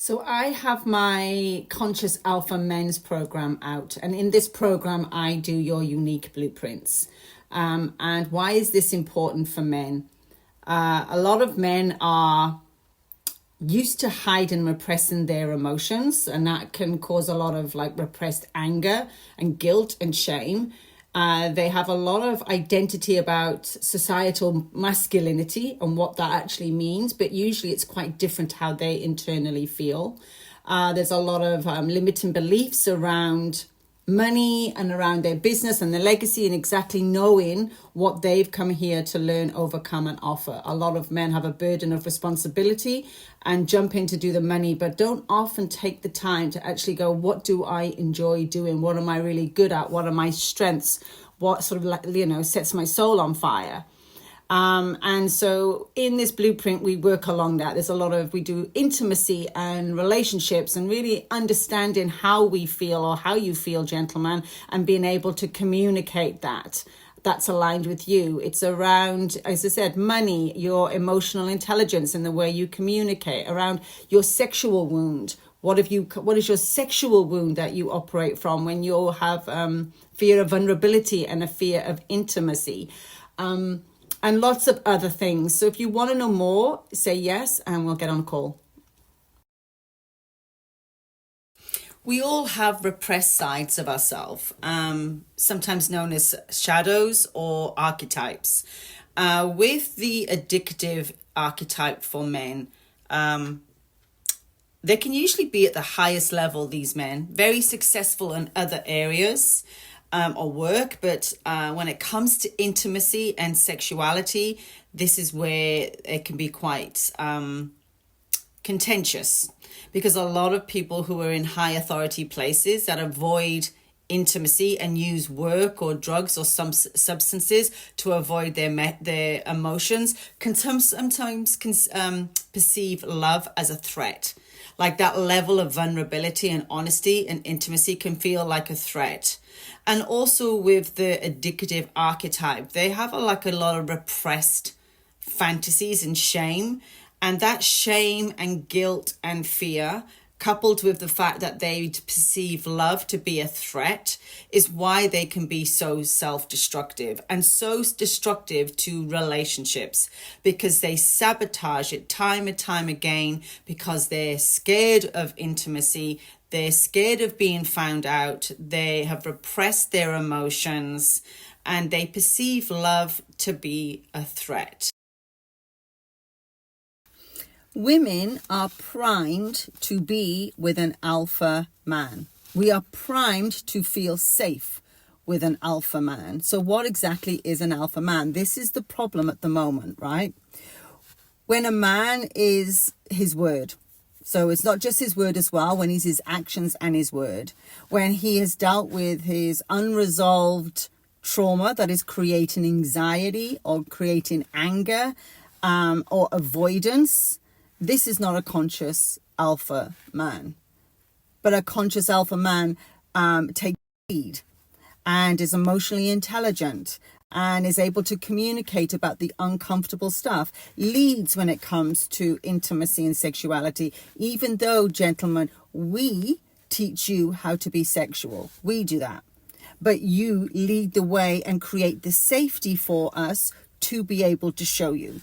So I have my Conscious Alpha Men's program out, and in this program, I do your unique blueprints. And why is this important for men? A lot of men are used to hide and repressing their emotions, and that can cause a lot of like repressed anger and guilt and shame. They have a lot of identity about societal masculinity and what that actually means, but usually it's quite different how they internally feel. There's a lot of limiting beliefs around money and around their business and their legacy, and exactly knowing what they've come here to learn, overcome, and offer. A lot of men have a burden of responsibility and jump in to do the money, but don't often take the time to actually go, what do I enjoy doing? What am I really good at? What are my strengths? What sort of, sets my soul on fire? And so in this blueprint, we work along that. We do intimacy and relationships and really understanding how we feel, or how you feel, gentlemen, and being able to communicate that's aligned with you. It's around, as I said, money, your emotional intelligence and the way you communicate, around your sexual wound. What is your sexual wound that you operate from when you have fear of vulnerability and a fear of intimacy? And lots of other things. So if you want to know more, say yes, and we'll get on a call. We all have repressed sides of ourselves, sometimes known as shadows or archetypes. With the addictive archetype for men, they can usually be at the highest level, these men, very successful in other areas, or work, but when it comes to intimacy and sexuality, this is where it can be quite contentious, because a lot of people who are in high authority places that avoid intimacy and use work or drugs or some substances to avoid their emotions can sometimes perceive love as a threat. Like that level of vulnerability and honesty and intimacy can feel like a threat. And also with the addictive archetype, they have a lot of repressed fantasies and shame. And that shame and guilt and fear, coupled with the fact that they perceive love to be a threat, is why they can be so self-destructive and so destructive to relationships, because they sabotage it time and time again, because they're scared of intimacy. They're scared of being found out. They have repressed their emotions and they perceive love to be a threat. Women are primed to be with an alpha man. We are primed to feel safe with an alpha man. So what exactly is an alpha man? This is the problem at the moment, right? When a man is his word. So it's not just his word as well, when he's his actions and his word. When he has dealt with his unresolved trauma that is creating anxiety or creating anger or avoidance, this is not a conscious alpha man. But a conscious alpha man takes lead and is emotionally intelligent and is able to communicate about the uncomfortable stuff, leads when it comes to intimacy and sexuality, even though, gentlemen, we teach you how to be sexual. We do that. But you lead the way and create the safety for us to be able to show you.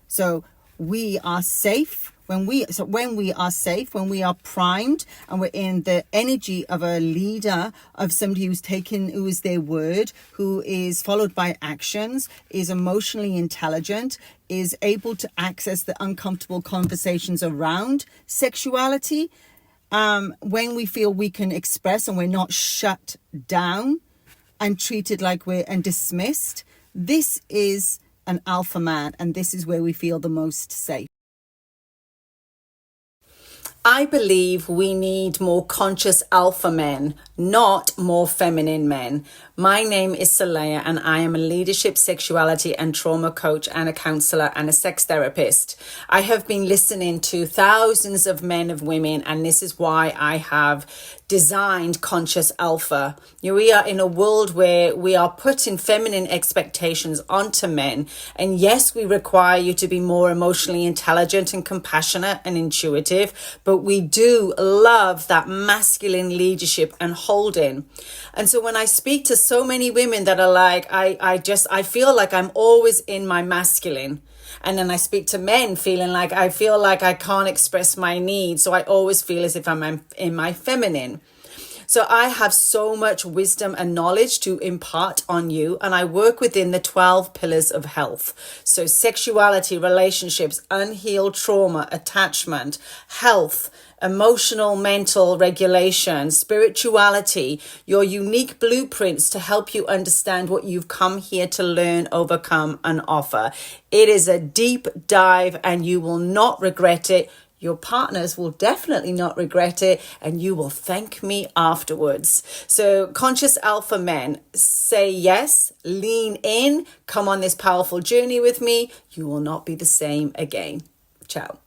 So we are safe. When we are safe, when we are primed and we're in the energy of a leader, of somebody who is their word, who is followed by actions, is emotionally intelligent, is able to access the uncomfortable conversations around sexuality, when we feel we can express and we're not shut down and treated like and dismissed, this is an alpha man, and this is where we feel the most safe. I believe we need more conscious alpha men, not more feminine men. My name is Saleha, and I am a leadership, sexuality and trauma coach and a counselor and a sex therapist. I have been listening to thousands of men and women, and this is why I have designed Conscious Alpha. We are in a world where we are putting feminine expectations onto men. And yes, we require you to be more emotionally intelligent and compassionate and intuitive, but we do love that masculine leadership and holding. And so when I speak to so many women that are like, I feel like I'm always in my masculine. And then I speak to men feeling like I feel like I can't express my needs. So I always feel as if I'm in my feminine. So I have so much wisdom and knowledge to impart on you. And I work within the 12 pillars of health. So sexuality, relationships, unhealed trauma, attachment, health, emotional, mental regulation, spirituality, your unique blueprints to help you understand what you've come here to learn, overcome, and offer. It is a deep dive and you will not regret it. Your partners will definitely not regret it, and you will thank me afterwards. So conscious alpha men, say yes, lean in, come on this powerful journey with me. You will not be the same again. Ciao.